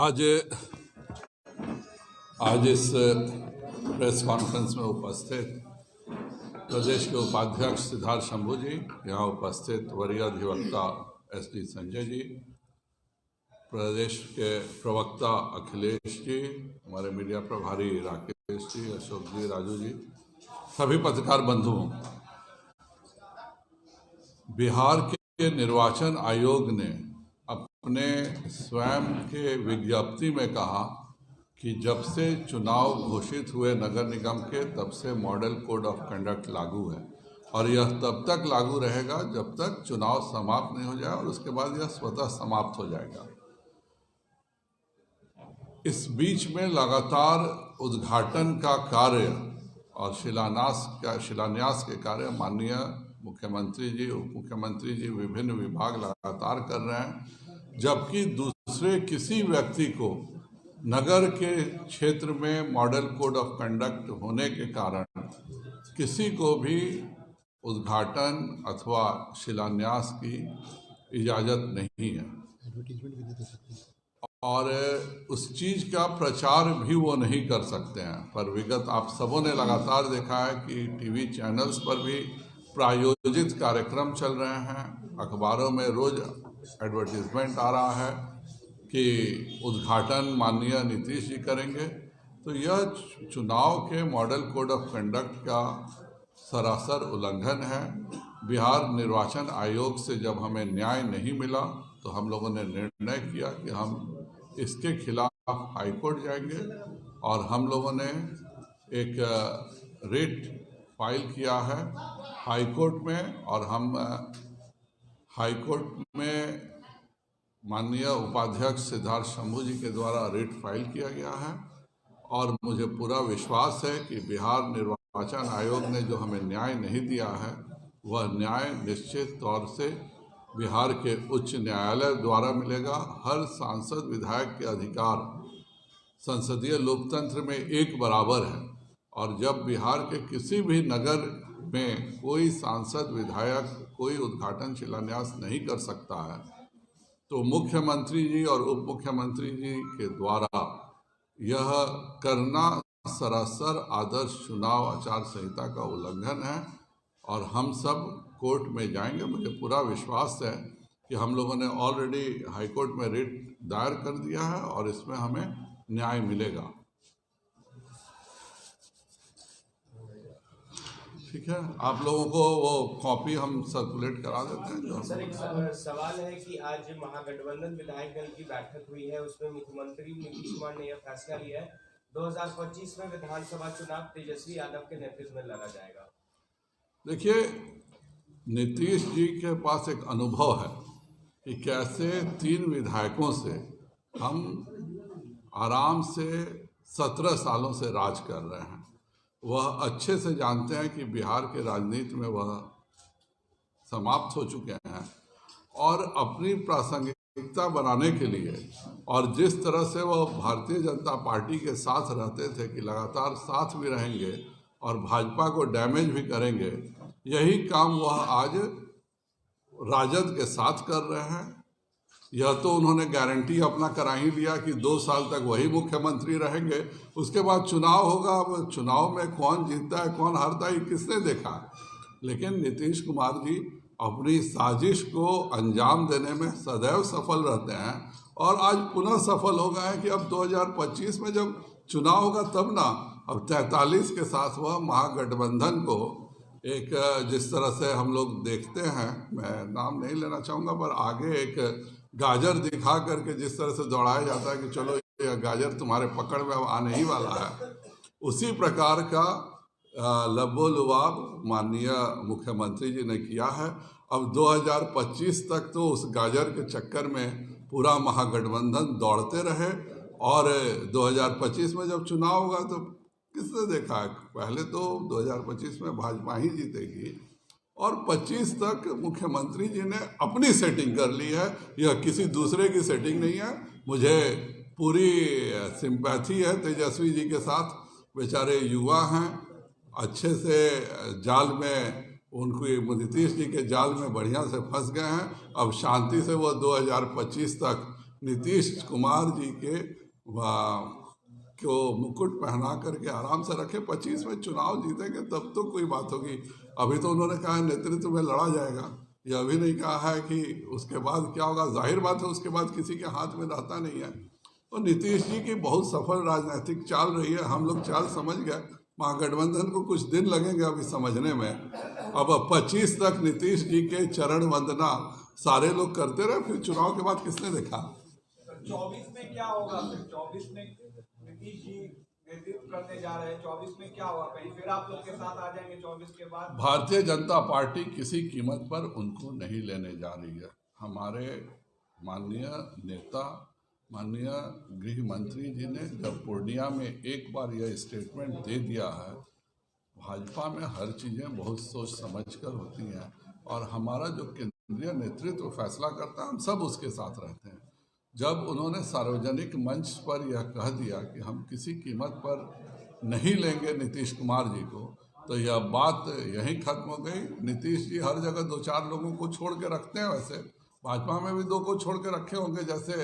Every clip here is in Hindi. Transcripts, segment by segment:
आज इस प्रेस कॉन्फ्रेंस में उपस्थित प्रदेश के उपाध्यक्ष सिद्धार्थ शंभू जी, यहाँ उपस्थित वरीय अधिवक्ता SD संजय जी, प्रदेश के प्रवक्ता अखिलेश जी, हमारे मीडिया प्रभारी राकेश जी, अशोक जी, राजू जी, सभी पत्रकार बंधुओं, बिहार के निर्वाचन आयोग ने अपने स्वयं के विज्ञप्ति में कहा कि जब से चुनाव घोषित हुए नगर निगम के तब से मॉडल कोड ऑफ कंडक्ट लागू है और यह तब तक लागू रहेगा जब तक चुनाव समाप्त नहीं हो जाए और उसके बाद यह स्वतः समाप्त हो जाएगा। इस बीच में लगातार उद्घाटन का कार्य और शिलान्यास के कार्य माननीय मुख्यमंत्री जी, उप मुख्यमंत्री जी विभिन्न विभाग लगातार कर रहे हैं, जबकि दूसरे किसी व्यक्ति को नगर के क्षेत्र में मॉडल कोड ऑफ कंडक्ट होने के कारण किसी को भी उद्घाटन अथवा शिलान्यास की इजाज़त नहीं है और उस चीज़ का प्रचार भी वो नहीं कर सकते हैं। पर विगत आप सबों ने लगातार देखा है कि टीवी चैनल्स पर भी प्रायोजित कार्यक्रम चल रहे हैं, अखबारों में रोज एडवर्टीजमेंट आ रहा है कि उद्घाटन माननीय नीतीश जी करेंगे। तो यह चुनाव के मॉडल कोड ऑफ कंडक्ट का सरासर उल्लंघन है। बिहार निर्वाचन आयोग से जब हमें न्याय नहीं मिला तो हम लोगों ने निर्णय किया कि हम इसके खिलाफ हाईकोर्ट जाएंगे और हम लोगों ने एक रिट फाइल किया है हाईकोर्ट में और हम हाईकोर्ट में माननीय उपाध्यक्ष सिद्धार्थ शंभू जी के द्वारा रिट फाइल किया गया है और मुझे पूरा विश्वास है कि बिहार निर्वाचन आयोग ने जो हमें न्याय नहीं दिया है वह न्याय निश्चित तौर से बिहार के उच्च न्यायालय द्वारा मिलेगा। हर सांसद विधायक के अधिकार संसदीय लोकतंत्र में एक बराबर है और जब बिहार के किसी भी नगर में कोई सांसद विधायक कोई उद्घाटन शिलान्यास नहीं कर सकता है तो मुख्यमंत्री जी और उप मुख्यमंत्री जी के द्वारा यह करना सरासर आदर्श चुनाव आचार संहिता का उल्लंघन है और हम सब कोर्ट में जाएंगे। मुझे पूरा विश्वास है कि हम लोगों ने ऑलरेडी हाईकोर्ट में रिट दायर कर दिया है और इसमें हमें न्याय मिलेगा। ठीक है, आप लोगों को वो कॉपी हम सर्कुलेट करा देते हैं। सर, एक सवाल है कि आज महागठबंधन विधायक दल की बैठक हुई है, उसमें मुख्यमंत्री नीतीश कुमार ने यह फैसला लिया है 2025 में विधानसभा चुनाव तेजस्वी यादव के नेतृत्व में लड़ा जाएगा। देखिए, नीतीश जी के पास एक अनुभव है कि कैसे 3 विधायकों से हम आराम से 17 सालों से राज कर रहे हैं। वह अच्छे से जानते हैं कि बिहार के राजनीति में वह समाप्त हो चुके हैं और अपनी प्रासंगिकता बनाने के लिए और जिस तरह से वह भारतीय जनता पार्टी के साथ रहते थे कि लगातार साथ भी रहेंगे और भाजपा को डैमेज भी करेंगे, यही काम वह आज राजद के साथ कर रहे हैं। यह तो उन्होंने गारंटी अपना करा ही लिया कि 2 साल तक वही मुख्यमंत्री रहेंगे, उसके बाद चुनाव होगा। अब चुनाव में कौन जीतता है कौन हारता है किसने देखा। लेकिन नीतीश कुमार जी अपनी साजिश को अंजाम देने में सदैव सफल रहते हैं और आज पुनः सफल हो गए हैं कि अब 2025 में जब चुनाव होगा तब ना, अब 43 के साथ वह महागठबंधन को एक जिस तरह से हम लोग देखते हैं, मैं नाम नहीं लेना चाहूँगा, पर आगे एक गाजर दिखा करके जिस तरह से दौड़ाया जाता है कि चलो यह गाजर तुम्हारे पकड़ में अब आने ही वाला है, उसी प्रकार का लबोलुआब माननीय मुख्यमंत्री जी ने किया है। अब 2025 तक तो उस गाजर के चक्कर में पूरा महागठबंधन दौड़ते रहे और 2025 में जब चुनाव होगा तो किसने देखा है, पहले तो 2025 में भाजपा ही जीतेगी और 25 तक मुख्यमंत्री जी ने अपनी सेटिंग कर ली है, यह किसी दूसरे की सेटिंग नहीं है। मुझे पूरी सिंपैथी है तेजस्वी जी के साथ, बेचारे युवा हैं, अच्छे से जाल में उनको नीतीश जी के जाल में बढ़िया से फंस गए हैं। अब शांति से वो 2025 तक नीतीश कुमार जी के को मुकुट पहना करके आराम से रखे, 25 में चुनाव जीतेंगे तब तो कोई बात होगी। अभी तो उन्होंने कहा है नेतृत्व में लड़ा जाएगा, ये अभी नहीं कहा है कि उसके बाद क्या होगा। जाहिर बात है उसके बाद किसी के हाथ में रहता नहीं है। तो नीतीश जी की बहुत सफल राजनीतिक चाल रही है, हम लोग चाल समझ गए। महागठबंधन को कुछ दिन लगेंगे अभी समझने में। अब 25 तक नीतीश जी के चरण वंदना सारे लोग करते रहे, फिर चुनाव के बाद किसने देखा। 24 में क्या होगा? फिर 24 में नीतीश जी नेतृत्व करने जा रहे हैं, 24 में क्या होगा? कहीं फिर आप लोग के साथ आ जाएंगे 24 के बाद? भारतीय जनता पार्टी किसी कीमत पर उनको नहीं लेने जा रही है। हमारे माननीय नेता, माननीय गृह मंत्री जी ने जब पूर्णिया में एक बार यह स्टेटमेंट दे दिया है, भाजपा में हर चीज़ें बहुत सोच समझ कर होती हैं और हमारा जो केंद्रीय नेतृत्व फैसला करता है हम सब उसके साथ रहते हैं। जब उन्होंने सार्वजनिक मंच पर यह कह दिया कि हम किसी कीमत पर नहीं लेंगे नीतीश कुमार जी को, तो यह बात यहीं खत्म हो गई। नीतीश जी हर जगह 2-4 लोगों को छोड़ के रखते हैं, वैसे भाजपा में भी 2 को छोड़ के रखे होंगे। जैसे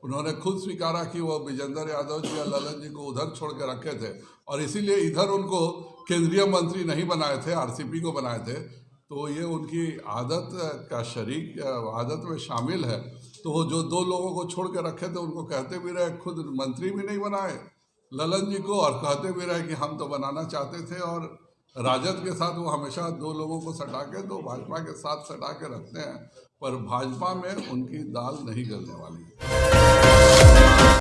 उन्होंने खुद स्वीकारा कि वो विजेंद्र यादव जी या ललन जी को उधर छोड़ के रखे थे और इसीलिए इधर उनको केंद्रीय मंत्री नहीं बनाए थे, आरसीपी को बनाए थे। तो ये उनकी आदत का शरीक आदत में शामिल है। तो वो जो 2 लोगों को छोड़ के रखे थे उनको कहते भी रहे, खुद मंत्री भी नहीं बनाए ललन जी को, और कहते भी रहे कि हम तो बनाना चाहते थे। और राजद के साथ वो हमेशा 2 लोगों को सटा के, तो भाजपा के साथ सटा के रखते हैं, पर भाजपा में उनकी दाल नहीं गलने वाली है।